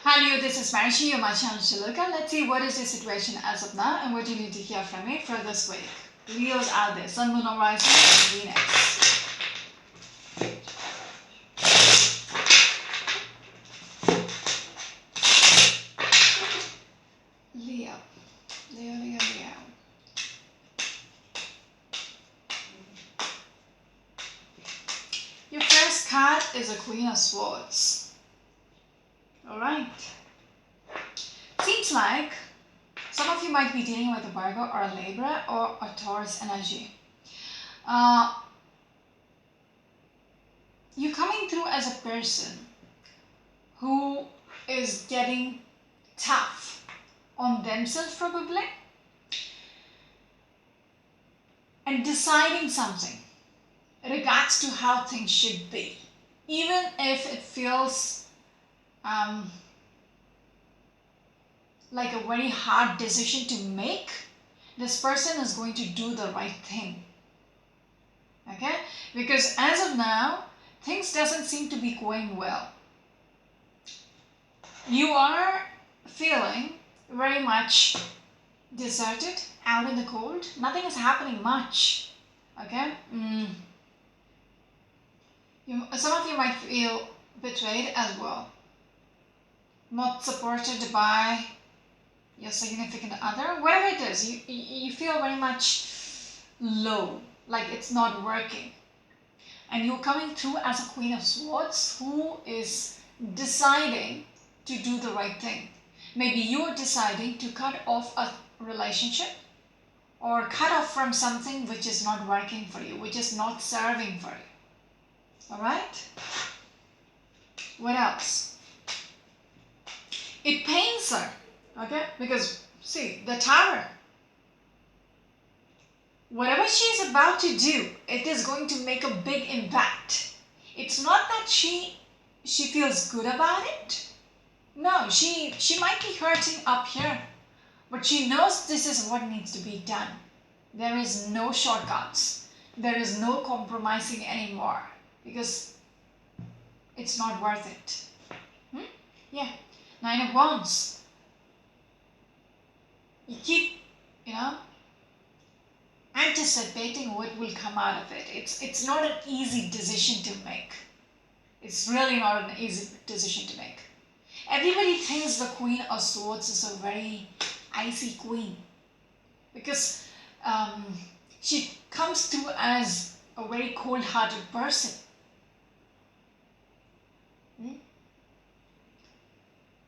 Hello, this is Marishi, your my channel Shiluka. Let's see what is the situation as of now and what you need to hear from me for this week. Leos out there, Sun, Moon, or Rising, and Venus. Leo, Leo, Leo, Leo. Your first card is a Queen of Swords. Alright. Seems like some of you might be dealing with a Virgo or a Libra or a Taurus energy. You're coming through as a person who is getting tough on themselves probably and deciding something in regards to how things should be, even if it feels like a very hard decision to make. This person is going to do the right thing, okay? Because as of now, things doesn't seem to be going well. You are feeling very much deserted, out in the cold. Nothing is happening much, okay? Some of you might feel betrayed as well, not supported by your significant other. Whatever it is, you feel very much low, like it's not working. And you're coming through as a Queen of Swords who is deciding to do the right thing. Maybe you're deciding to cut off a relationship or cut off from something which is not working for you, which is not serving for you. Alright? What else? It pains her, okay? Because, see, the Tower. Whatever she is about to do, it is going to make a big impact. It's not that she feels good about it. No, she might be hurting up here, but she knows this is what needs to be done. There is no shortcuts. There is no compromising anymore because it's not worth it. Yeah, 9 of Wands. You keep, anticipating what will come out of it. It's not an easy decision to make. It's really not an easy decision to make. Everybody thinks the Queen of Swords is a very icy queen because she comes through as a very cold-hearted person.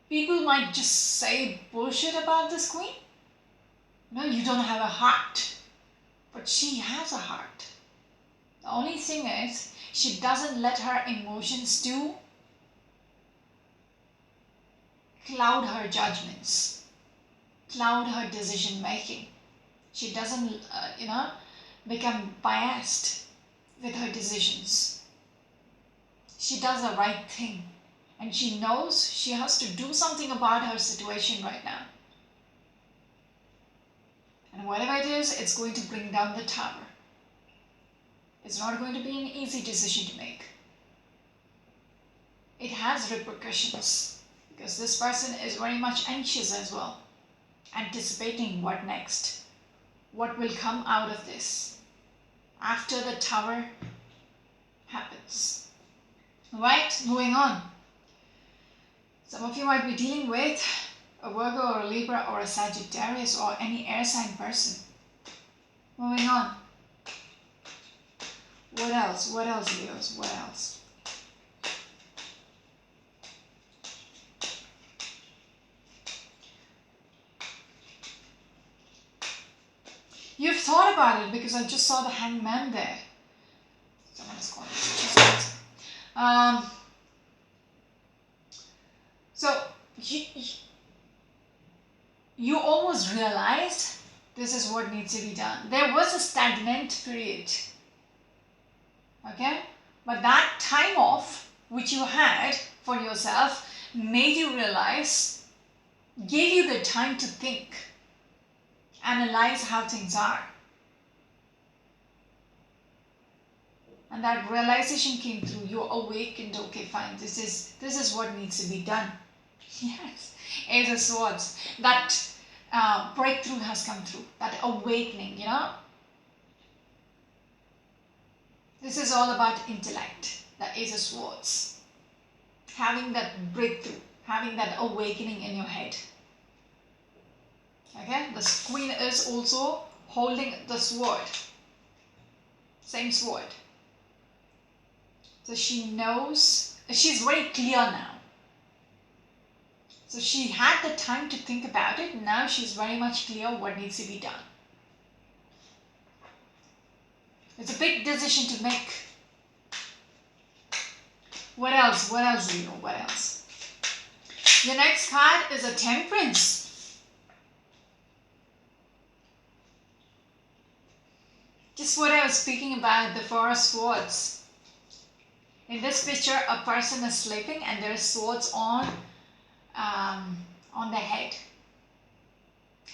People might just say bullshit about this queen. No, you don't have a heart. But she has a heart. The only thing is, she doesn't let her emotions to cloud her judgments, cloud her decision making. She doesn't, become biased with her decisions. She does the right thing. And she knows she has to do something about her situation right now. And whatever it is, it's going to bring down the Tower. It's not going to be an easy decision to make. It has repercussions because this person is very much anxious as well, anticipating what next, what will come out of this after the Tower happens. Right, moving on. Some of you might be dealing with a Virgo or a Libra or a Sagittarius or any air sign person. Moving on. What else? What else, Leos? What else? You've thought about it because I just saw the Hangman there. Someone is calling. So you almost realized this is what needs to be done. There was a stagnant period. Okay? But that time off which you had for yourself made you realize, gave you the time to think, analyze how things are. And that realization came through. You awakened, okay, fine, this is what needs to be done. Yes, Ace of Swords. That breakthrough has come through. That awakening, This is all about intellect. The Ace of Swords. Having that breakthrough. Having that awakening in your head. Okay, the queen is also holding the sword. Same sword. So she knows, she's very clear now. So she had the time to think about it. Now she's very much clear what needs to be done. It's a big decision to make. What else? What else, Leo? What else? Your next card is a Temperance. Just what I was speaking about, the Four of Swords. In this picture, a person is sleeping and there are swords on the head,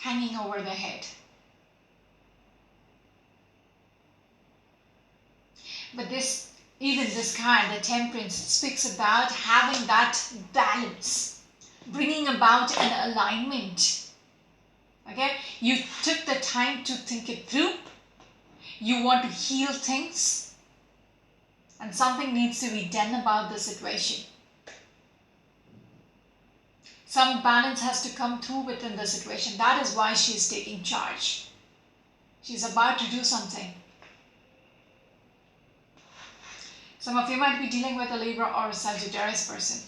hanging over the head. But even this card, the Temperance, speaks about having that balance, bringing about an alignment. Okay, you took the time to think it through. You want to heal things, and something needs to be done about the situation. Some balance has to come through within the situation. That is why she is taking charge. She's about to do something. Some of you might be dealing with a Libra or a Sagittarius person.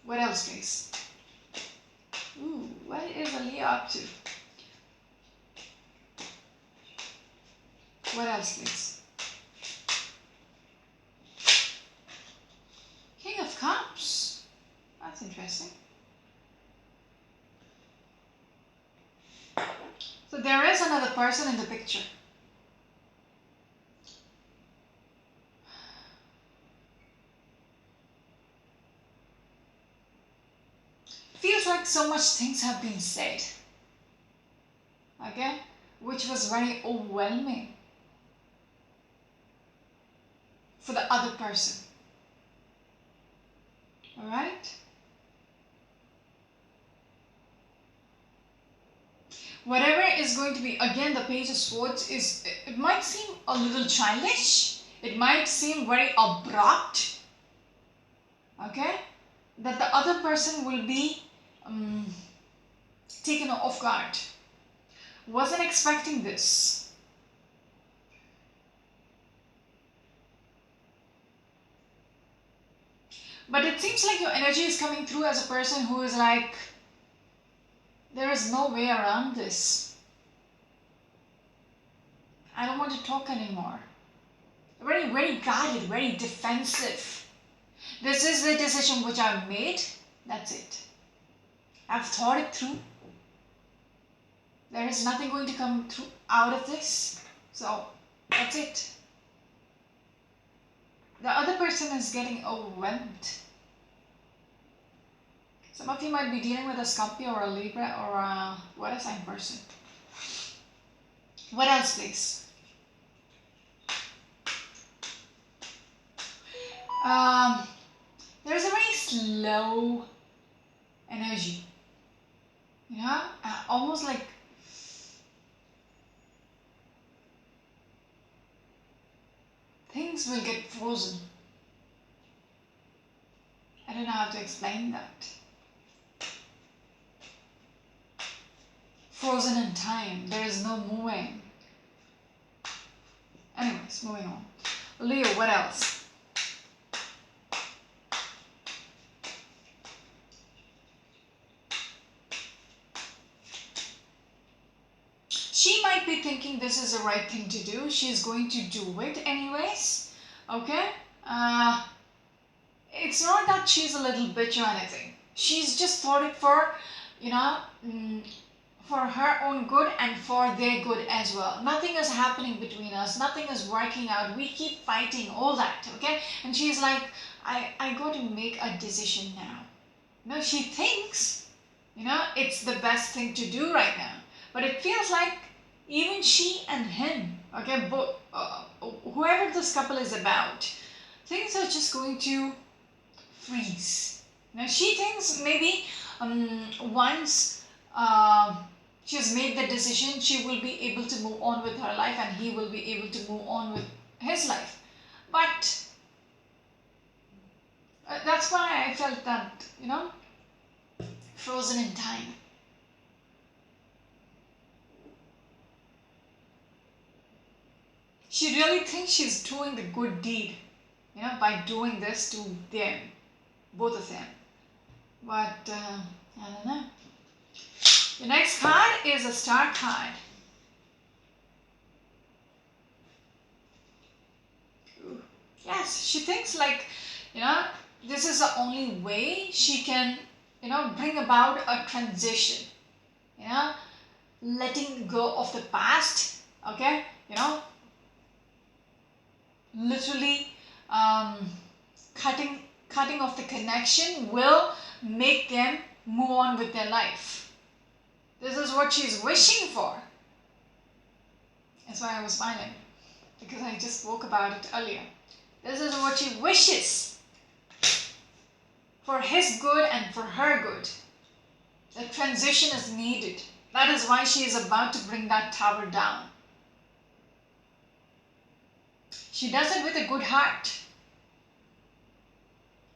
What else, please? Ooh, what is a Leo up to? What else, please? King of Cups. That's interesting. So there is another person in the picture. Feels like so much things have been said. Okay? Which was very overwhelming for the other person. Alright? Whatever is going to be, again, the Page of Swords is, it might seem a little childish. It might seem very abrupt. Okay? That the other person will be taken off guard. Wasn't expecting this. But it seems like your energy is coming through as a person who is like, there is no way around this. I don't want to talk anymore. Very, very guarded, very defensive. This is the decision which I've made. That's it. I've thought it through. There is nothing going to come through out of this. So, that's it. The other person is getting overwhelmed. Some of you might be dealing with a Scorpio or a Libra or a water sign person. What else, please? There's a very slow energy. Almost like things will get frozen. I don't know how to explain that. Frozen in time. There is no moving. Anyways, moving on. Leo, what else? She might be thinking this is the right thing to do. She's going to do it anyways. Okay? It's not that she's a little bitch or anything. She's just thought it for, for her own good and for their good as well. Nothing is happening between us. Nothing is working out. We keep fighting, all that, okay? And she's like, I got to make a decision now. No, she thinks, it's the best thing to do right now. But it feels like even she and him, okay, both, whoever this couple is about, things are just going to freeze. Now she thinks maybe once she has made the decision, she will be able to move on with her life and he will be able to move on with his life. But that's why I felt that, frozen in time. She really thinks she's doing the good deed, by doing this to them, both of them. But I don't know. The next card is a star card. Ooh. Yes, she thinks like, this is the only way she can, bring about a transition. Letting go of the past, okay? Literally cutting off the connection will make them move on with their life. This is what she's wishing for. That's why I was smiling, because I just spoke about it earlier. This is what she wishes for his good and for her good. The transition is needed. That is why she is about to bring that tower down. She does it with a good heart,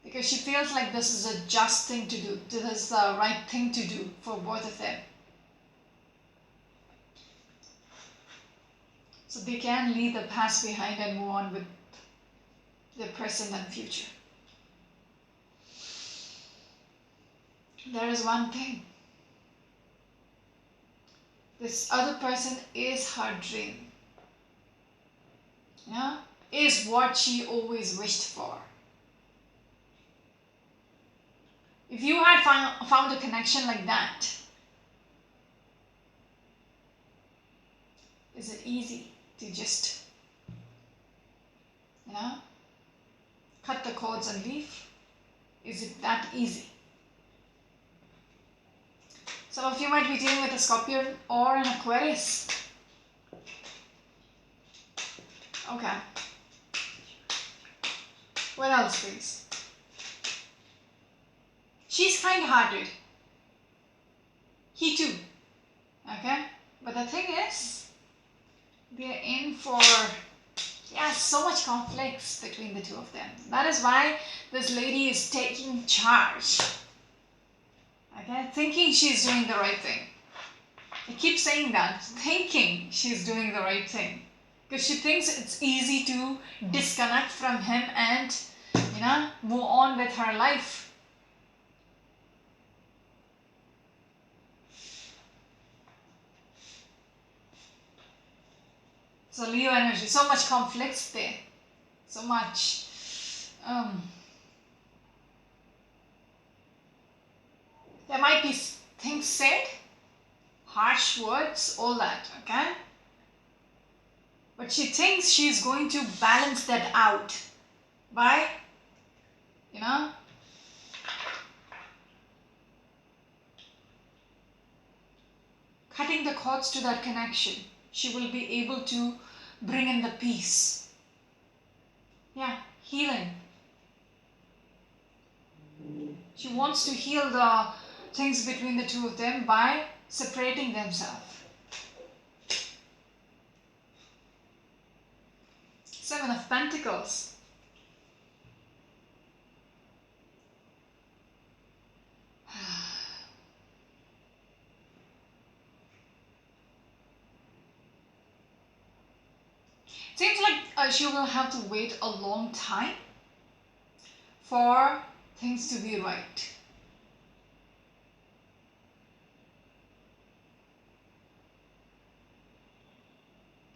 because she feels like this is a just thing to do. This is the right thing to do for both of them. So they can leave the past behind and move on with their present and future. There is one thing. This other person is her dream. Is what she always wished for. If you had found a connection like that, is it easy to just, cut the cords and leave? Is it that easy? Some of you might be dealing with a Scorpion or an Aquarius. Okay. What else, please? She's kind-hearted. He too. Okay? But the thing is, they're in for, so much conflicts between the two of them. That is why this lady is taking charge. Okay? Thinking she's doing the right thing. I keep saying that. Thinking she's doing the right thing. Because she thinks it's easy to disconnect from him and, move on with her life. So Leo energy, so much conflicts there. So much. There might be things said, harsh words, all that, okay? But she thinks she's going to balance that out by, cutting the cords to that connection. She will be able to bring in the peace. Healing. She wants to heal the things between the two of them by separating themselves. 7 of Pentacles. Seems like she will have to wait a long time for things to be right.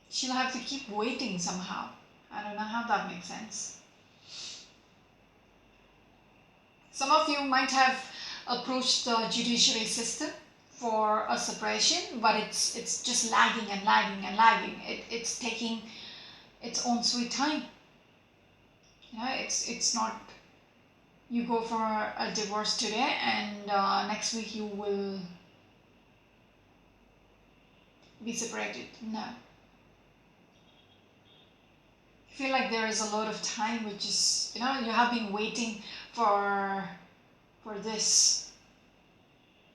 She'll have to keep waiting somehow. I don't know how that makes sense. Some of you might have approached the judiciary system for a separation, but it's just lagging and lagging and lagging. It's taking its own sweet time. It's not you go for a divorce today and next week you will be separated. No. I feel like there is a lot of time which is, you have been waiting for this.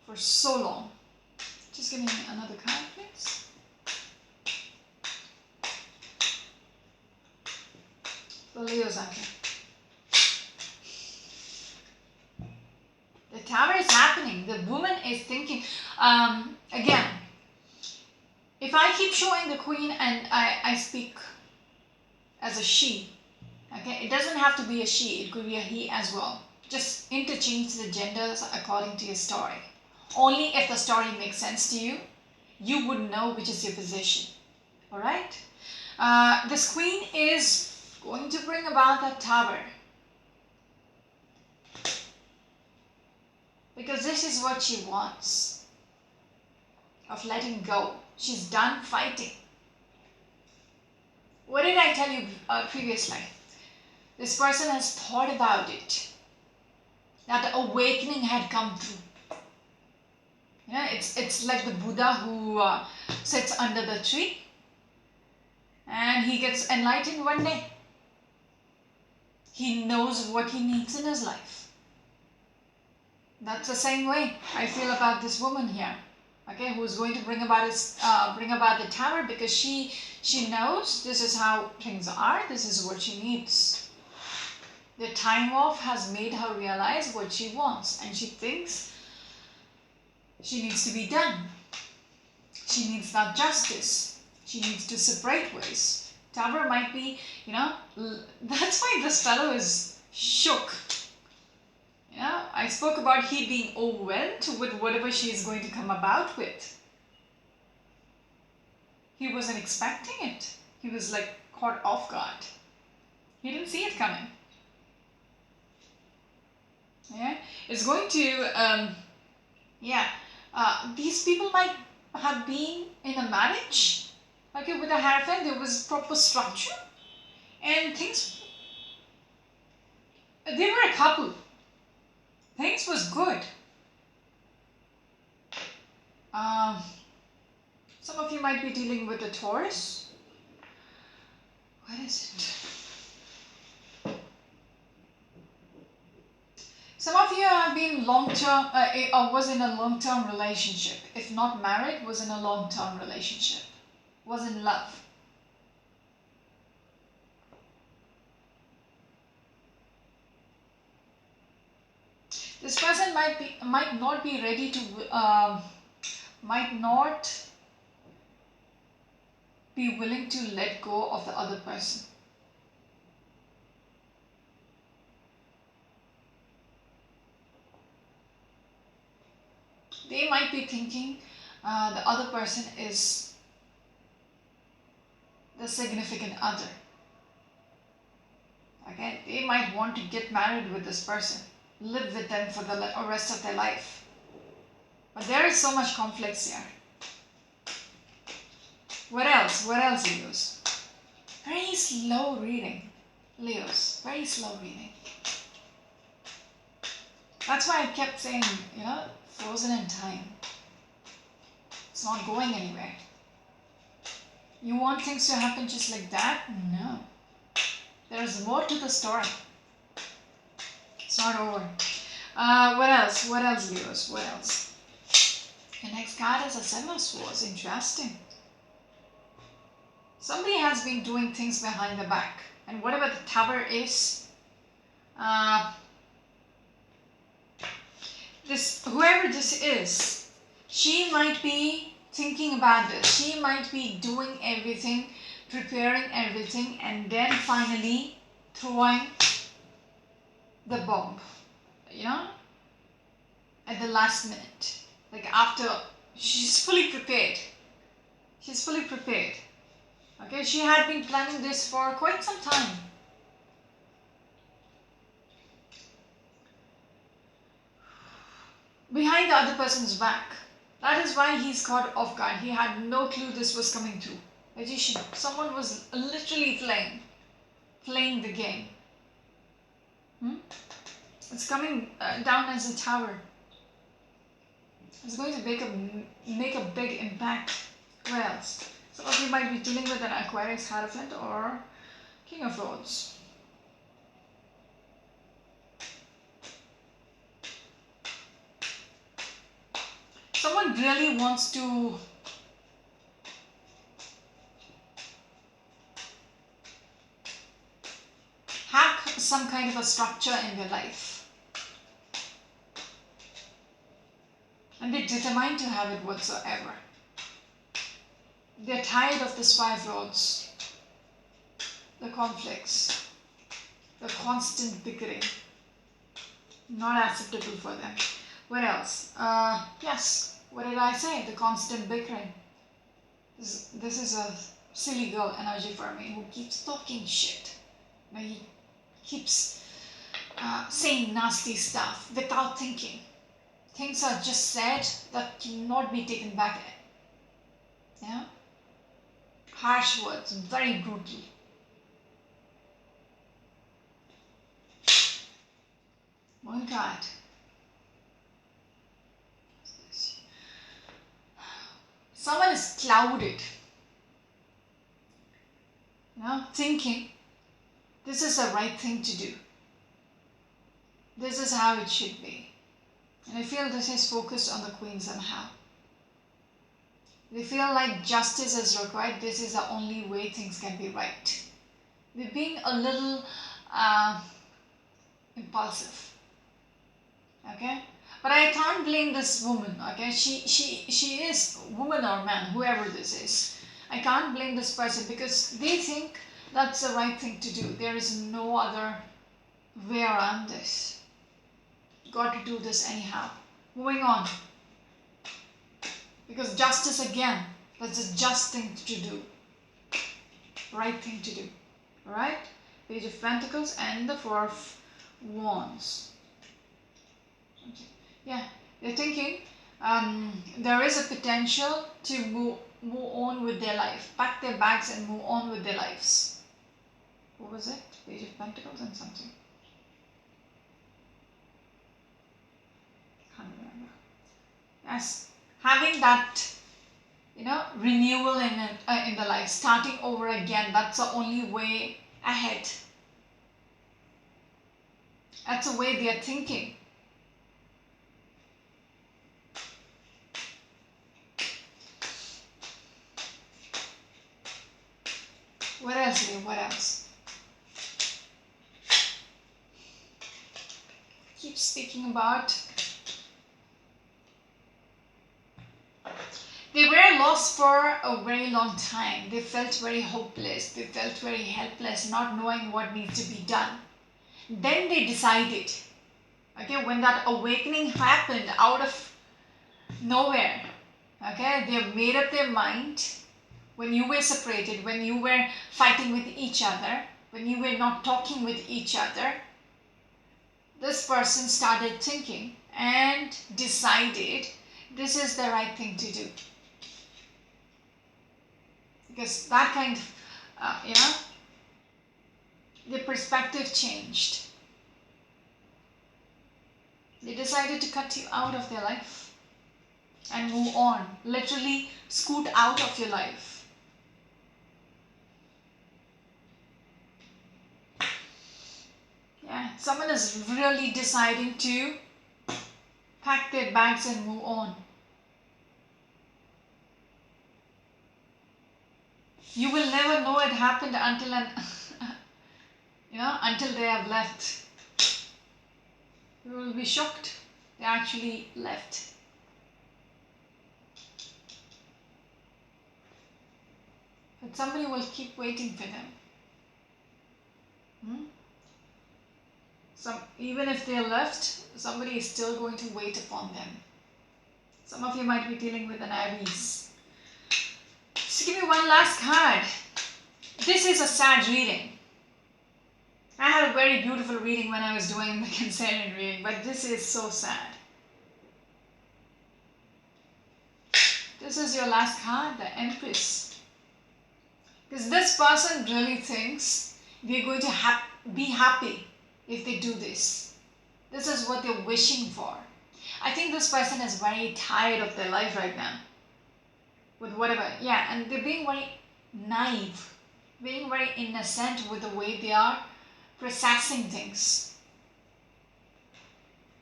for so long. Just give me another card, please. The Leo's out here. The Tower is happening. The woman is thinking. Again, if I keep showing the Queen and I speak as a she, okay, it doesn't have to be a she, it could be a he as well. Just interchange the genders according to your story. Only if the story makes sense to you, you would know which is your position. Alright? This Queen is going to bring about that Tower. Because this is what she wants. Of letting go. She's done fighting. What did I tell you previously? This person has thought about it. That the awakening had come through. Yeah, it's like the Buddha who sits under the tree and he gets enlightened one day. He knows what he needs in his life. That's the same way I feel about this woman here. Okay, who's going to bring about the Tower, because she knows this is how things are. This is what she needs. The time off has made her realize what she wants, and she thinks she needs to be done. She needs that justice. She needs to separate ways. Tower might be, that's why this fellow is shook. I spoke about he being overwhelmed with whatever she is going to come about with. He wasn't expecting it. He was like caught off guard. He didn't see it coming. Yeah, it's going to, these people might have been in a marriage. Okay, with a Hierophant, there was proper structure. And things, they were a couple. Things was good. Some of you might be dealing with a Taurus. What is it? Some of you have been long-term, or was in a long-term relationship. If not married, was in a long-term relationship. Was in love. This person might not be ready to, might not be willing to let go of the other person. They might be thinking the other person is the significant other. Okay, they might want to get married with this person, live with them for the rest of their life. But there is so much conflicts here. What else? What else, Leos? Very slow reading, Leos. Very slow reading. That's why I kept saying, frozen in time. It's not going anywhere. You want things to happen just like that? No. There is more to the story. It's not over. What else? What else, Leos? What else? The next card is a Seven of Swords. Interesting. Somebody has been doing things behind the back. And whatever the Tower is, whoever this is, she might be thinking about this. She might be doing everything, preparing everything, and then finally throwing the bomb, at the last minute. Like after, she's fully prepared. She's fully prepared. Okay, she had been planning this for quite some time. Behind the other person's back. That is why he's caught off guard. He had no clue this was coming through. Magician. Someone was literally playing the game. It's coming down as a Tower. It's going to make a big impact. What else? Some of you might be dealing with an Aquarius, Hierophant, or King of Swords. someone really wants to have some kind of a structure in their life, and they're determined to have it whatsoever. They're tired of this five roads, the conflicts, the constant bickering. Not acceptable for them. What else? Yes, what did I say? The constant bickering. This is a silly girl energy for me who keeps talking shit. He keeps saying nasty stuff without thinking. Things are just said that cannot be taken back. Yeah? Harsh words, very brutal. Oh God. Someone is clouded. Thinking this is the right thing to do. This is how it should be. And I feel this is focused on the queen somehow. They feel like justice is required. This is the only way things can be right. They're being a little impulsive. Okay? But I can't blame this woman. Okay? She is woman or man, whoever this is. I can't blame this person because they think that's the right thing to do. There is no other way around this. Got to do this anyhow. Moving on. Because justice again, that's a just thing to do. Right thing to do. Alright? Page of Pentacles and the Four of Wands. Yeah, they're thinking there is a potential to move on with their life. Pack their bags and move on with their lives. What was it? Page of Pentacles and something. Can't remember. Yes, having that, renewal in the life, starting over again. That's the only way ahead. That's the way they are thinking. What else here? What else? Keep speaking about. They were lost for a very long time. They felt very hopeless. They felt very helpless, not knowing what needs to be done. Then they decided, okay, when that awakening happened out of nowhere, okay, they made up their mind. When you were separated, when you were fighting with each other, when you were not talking with each other, this person started thinking and decided this is the right thing to do. Because that kind of, the perspective changed. They decided to cut you out of their life and move on. Literally scoot out of your life. Yeah, someone is really deciding to pack their bags and move on. You will never know it happened until until they have left. You will be shocked. They actually left. But somebody will keep waiting for them. Even if they left, somebody is still going to wait upon them. Some of you might be dealing with an Aries. So give me one last card. This is a sad reading. I had a very beautiful reading when I was doing the Cancerian reading, but this is so sad. This is your last card, the Empress. Because this person really thinks they're going to be happy if they do this. This is what they're wishing for. I think this person is very tired of their life right now. With whatever, yeah, and they're being very naive, being very innocent with the way they are processing things.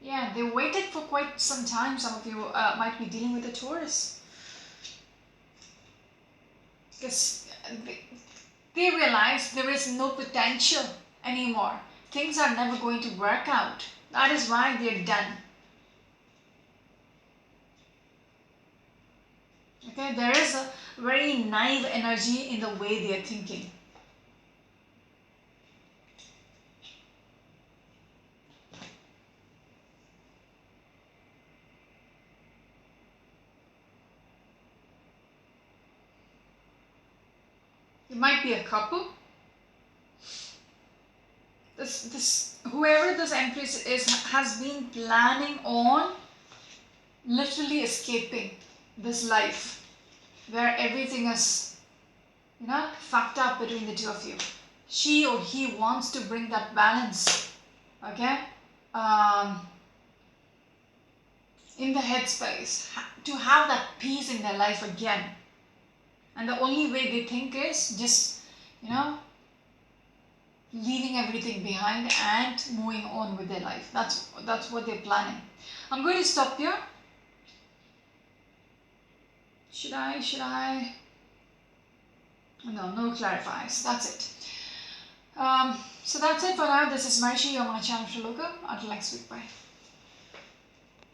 Yeah, they waited for quite some time. Some of you might be dealing with a Taurus. Because they realize there is no potential anymore. Things are never going to work out. That is why they're done. Okay, there is a very naive energy in the way they're thinking. It might be a couple. This whoever this Empress is has been planning on literally escaping this life where everything is, fucked up between the two of you. She or he wants to bring that balance, okay, in the headspace, to have that peace in their life again. And the only way they think is just, leaving everything behind and moving on with their life. That's what they're planning. I'm going to stop here. Should I? No clarifies. That's it. So that's it for now. This is Marishi, your my channel for Loka. Until next week, bye.